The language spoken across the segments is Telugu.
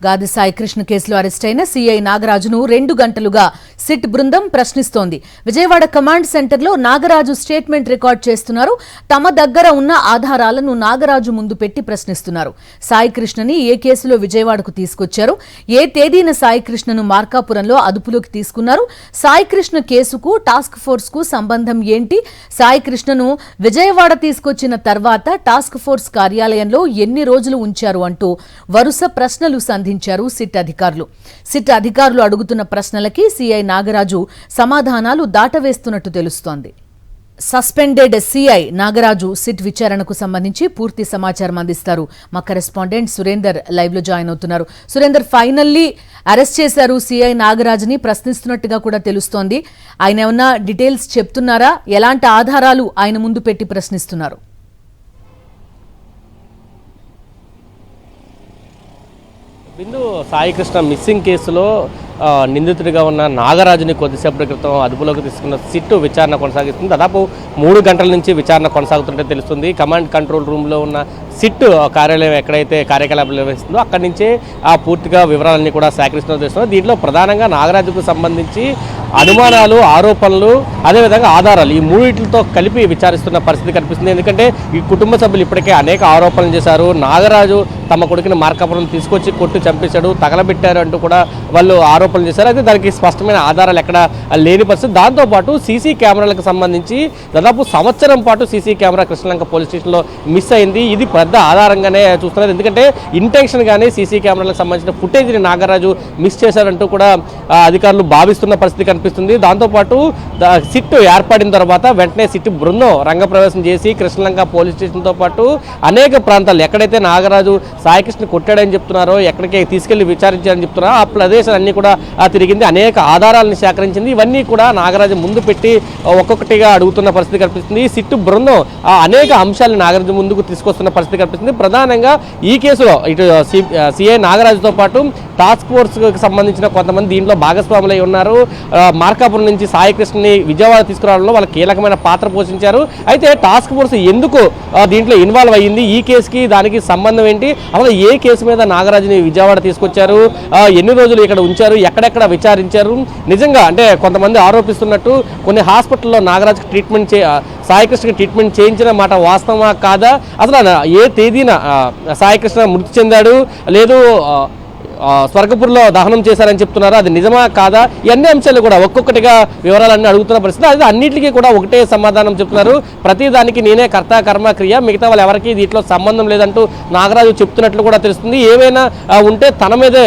గాది సాయికృష్ణ కేసులో అరెస్ట్ అయిన సీఐ నాగరాజును 2 గంటలుగా సిట్ బృందం ప్రశ్నిస్తోంది. విజయవాడ కమాండ్ సెంటర్లో నాగరాజు స్టేట్మెంట్ రికార్డ్ చేస్తున్నారు. తమ దగ్గర ఉన్న ఆధారాలను నాగరాజు ముందు పెట్టి ప్రశ్నిస్తున్నారు. సాయికృష్ణని ఏ కేసులో విజయవాడకు తీసుకొచ్చారు, ఏ తేదీన సాయికృష్ణను మార్కాపురంలో అదుపులోకి తీసుకున్నారు, సాయికృష్ణ కేసుకు టాస్క్ ఫోర్స్ కు సంబంధం ఏంటి, సాయికృష్ణను విజయవాడ తీసుకొచ్చిన తర్వాత టాస్క్ ఫోర్స్ కార్యాలయంలో ఎన్ని రోజులు ఉంచారు అంటూ వరుస ప్రశ్నలు సంధించారు సిట్ అధికారులు. సిట్ అధికారులు అడుగుతున్న ప్రశ్నలకి సీఐ నాగరాజు సమాధానాలు దాటవేస్తున్నట్టు తెలుస్తోంది. సస్పెండెడ్ సీఐ నాగరాజు సిట్ విచారణకు సంబంధించి పూర్తి సమాచారం అందిస్తారు. మా కరెస్పాండెంట్ సురేందర్ లైవ్ లో జాయిన్ అవుతున్నారు. సురేందర్, ఫైనల్లీ అరెస్ట్ చేశారు సీఐ నాగరాజుని, ప్రశ్నిస్తున్నట్టుగా కూడా తెలుస్తోంది. ఆయన ఏమన్నా డీటెయిల్స్ చెప్తున్నారా? ఎలాంటి ఆధారాలు ఆయన ముందు పెట్టి ప్రశ్నిస్తున్నారు? బిందు, సాయికృష్ణ మిస్సింగ్ కేసులో నిందితుడిగా ఉన్న నాగరాజుని కొద్దిసేపటి క్రితం అదుపులోకి తీసుకున్న సిట్టు విచారణ కొనసాగిస్తుంది. దాదాపు 3 గంటల నుంచి విచారణ కొనసాగుతుంటే తెలుస్తుంది. కమాండ్ కంట్రోల్ రూమ్లో ఉన్న సిట్ కార్యాలయం ఎక్కడైతే కార్యకలాపాలు నిర్వహిస్తుందో అక్కడి నుంచే పూర్తిగా వివరాలన్నీ కూడా సేకరిస్తున్నట్టు తెలుస్తుంది. దీంట్లో ప్రధానంగా నాగరాజుకు సంబంధించి అనుమానాలు, ఆరోపణలు, అదేవిధంగా ఆధారాలు, ఈ మూడింటితో కలిపి విచారిస్తున్న పరిస్థితి కనిపిస్తుంది. ఎందుకంటే ఈ కుటుంబ సభ్యులు ఇప్పటికే అనేక ఆరోపణలు చేశారు. నాగరాజు తమ కొడుకుని మార్కాపురం తీసుకొచ్చి కొట్టు చంపేశాడు, తగలబెట్టారు అంటూ కూడా వాళ్ళు ఆరోపణలు చేశారు. అయితే దానికి స్పష్టమైన ఆధారాలు ఎక్కడ లేని పరిస్థితి. దాంతోపాటు సీసీ కెమెరాలకు సంబంధించి దాదాపు సంవత్సరం పాటు సీసీ కెమెరా కృష్ణలంక పోలీస్ స్టేషన్లో మిస్ అయింది. ఇది పెద్ద ఆధారంగానే చూస్తున్నారు. ఎందుకంటే ఇంటెన్షన్గానే సీసీ కెమెరాలకు సంబంధించిన ఫుటేజ్ని నాగరాజు మిస్ చేశారంటూ కూడా అధికారులు భావిస్తున్న పరిస్థితి కనిపిస్తుంది. దాంతోపాటు సిట్ ఏర్పడిన తర్వాత వెంటనే సిట్ బృందం రంగప్రవేశం చేసి కృష్ణలంక పోలీస్ స్టేషన్తో పాటు అనేక ప్రాంతాలు ఎక్కడైతే నాగరాజు సాయికృష్ణ కొట్టాడని చెప్తున్నారో, ఎక్కడికి తీసుకెళ్లి విచారించారని చెప్తున్నారో ఆ ప్రదేశాలన్నీ కూడా తిరిగింది. అనేక ఆధారాలను సేకరించింది. ఇవన్నీ కూడా నాగరాజు ముందు పెట్టి ఒక్కొక్కటిగా అడుగుతున్న పరిస్థితి కనిపిస్తుంది. సిట్టు బృందం అనేక అంశాలను నాగరాజు ముందుకు తీసుకొస్తున్న పరిస్థితి కనిపిస్తుంది. ప్రధానంగా ఈ కేసులో ఇటు సిఐ నాగరాజుతో పాటు టాస్క్ ఫోర్స్కి సంబంధించిన కొంతమంది దీంట్లో భాగస్వాములై ఉన్నారు. మార్కాపురం నుంచి సాయికృష్ణని విజయవాడ తీసుకురావడంలో వాళ్ళు కీలకమైన పాత్ర పోషించారు. అయితే టాస్క్ ఫోర్స్ ఎందుకు దీంట్లో ఇన్వాల్వ్ అయ్యింది, ఈ కేసుకి దానికి సంబంధం ఏంటి, అసలు ఏ కేసు మీద నాగరాజుని విజయవాడ తీసుకొచ్చారు, ఎన్ని రోజులు ఇక్కడ ఉంచారు, ఎక్కడెక్కడ విచారించారు, నిజంగా అంటే కొంతమంది ఆరోపిస్తున్నట్టు కొన్ని హాస్పిటల్లో నాగరాజుకి ట్రీట్మెంట్ సాయికృష్ణకి ట్రీట్మెంట్ చేయించిన మాట వాస్తవమా కాదా, అసలు ఏ తేదీన సాయికృష్ణ మృతి చెందాడు, లేదు స్వర్గపూర్లో దహనం చేశారని చెప్తున్నారు, అది నిజమా కాదా, ఇవన్నీ అంశాలు కూడా ఒక్కొక్కటిగా వివరాలన్నీ అడుగుతున్న పరిస్థితి. అది అన్నింటికీ కూడా ఒకటే సమాధానం చెప్తున్నారు. ప్రతిదానికి నేనే కర్త కర్మ క్రియ, మిగతా వాళ్ళు ఎవరికి దీంట్లో సంబంధం లేదంటూ నాగరాజు చెప్తున్నట్లు కూడా తెలుస్తుంది. ఏమైనా ఉంటే తన మీదే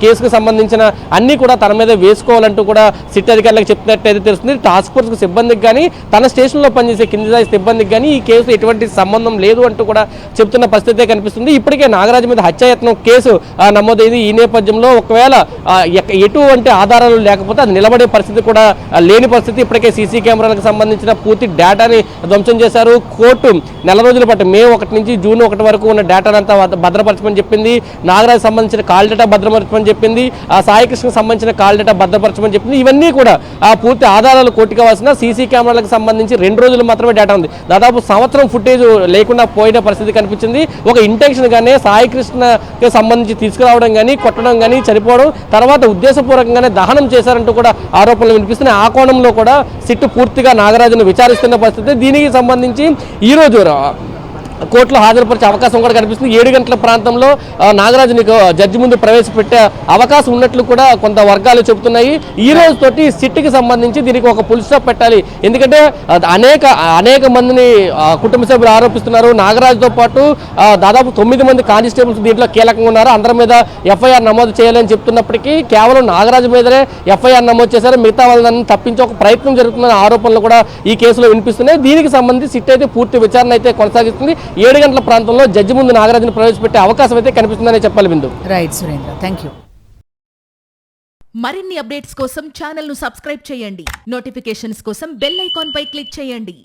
కేసుకు సంబంధించిన అన్నీ కూడా తన మీదే వేసుకోవాలంటూ కూడా సిట్ అధికారులకు చెప్తున్నట్టయితే తెలుస్తుంది. టాస్క్ ఫోర్స్ సిబ్బందికి కానీ తన స్టేషన్లో పనిచేసే కింది స్థాయి సిబ్బందికి కానీ ఈ కేసు ఎటువంటి సంబంధం లేదు అంటూ కూడా చెప్తున్న పరిస్థితే కనిపిస్తుంది. ఇప్పటికే నాగరాజు మీద హత్యాయత్నం కేసు నమోదైంది. ఈ నేపథ్యంలో ఒకవేళ ఎటువంటి ఆధారాలు లేకపోతే అది నిలబడే పరిస్థితి కూడా లేని పరిస్థితి. ఇప్పటికే సీసీ కెమెరాలకు సంబంధించిన పూర్తి డేటాని ధ్వంసం చేశారు. కోర్టు నెల రోజుల పాటు మే 1 నుంచి జూన్ 1 వరకు ఉన్న డేటానంతా భద్రపరచమని చెప్పింది. నాగరాజు సంబంధించిన కాల్ డేటా భద్రపరచమని చెప్పింది. సాయికృష్ణకు సంబంధించిన కాల్ డేటా భద్రపరచమని చెప్పింది. ఇవన్నీ కూడా పూర్తి ఆధారాలు కోర్టు కావాల్సిన సీసీ కెమెరాలకు సంబంధించి 2 రోజులు మాత్రమే డేటా ఉంది. దాదాపు సంవత్సరం ఫుటేజ్ లేకుండా పోయిన పరిస్థితి కనిపించింది. ఒక ఇంటెన్షన్ గానే సాయికృష్ణకి సంబంధించి తీసుకురావడం కానీ, కొట్టడం కానీ, చనిపోవడం, తర్వాత ఉద్దేశపూర్వకంగానే దహనం చేశారంటూ కూడా ఆరోపణలు వినిపిస్తున్నాయి. ఆ కోణంలో కూడా సిట్టు పూర్తిగా నాగరాజును విచారిస్తున్న పరిస్థితి. దీనికి సంబంధించి ఈరోజు కోర్టులో హాజరుపరిచే అవకాశం కూడా కనిపిస్తుంది. 7 గంటల ప్రాంతంలో నాగరాజుని జడ్జి ముందు ప్రవేశపెట్టే అవకాశం ఉన్నట్లు కూడా కొంత వర్గాలు చెబుతున్నాయి. ఈ రోజుతోటి సిట్కి సంబంధించి దీనికి ఒక ఫుల్ స్టాప్ పెట్టాలి. ఎందుకంటే అనేక మందిని కుటుంబ సభ్యులు ఆరోపిస్తున్నారు. నాగరాజుతో పాటు దాదాపు 9 మంది కానిస్టేబుల్స్ దీంట్లో కీలకంగా ఉన్నారు. అందరి మీద ఎఫ్ఐఆర్ నమోదు చేయాలని చెప్తున్నప్పటికీ కేవలం నాగరాజు మీదనే ఎఫ్ఐఆర్ నమోదు చేశారు. మిగతా వాళ్ళని తప్పించే ఒక ప్రయత్నం జరుగుతున్న ఆరోపణలు కూడా ఈ కేసులో వినిపిస్తున్నాయి. దీనికి సంబంధించి సిట్ అయితే పూర్తి విచారణ అయితే కొనసాగిస్తుంది. 7 గంటల ప్రాంతంలో జడ్జి ముందు నాగరాజును ప్రవేశపెట్టే అవకాశం అయితే కనిపిస్తుందని చెప్పాలి. బిందు. Right Surendra, thank you. మరిన్ని అప్డేట్స్ కోసం ఛానల్ ను సబ్స్క్రైబ్ చేయండి. నోటిఫికేషన్స్ కోసం బెల్ ఐకాన్ పై క్లిక్ చేయండి.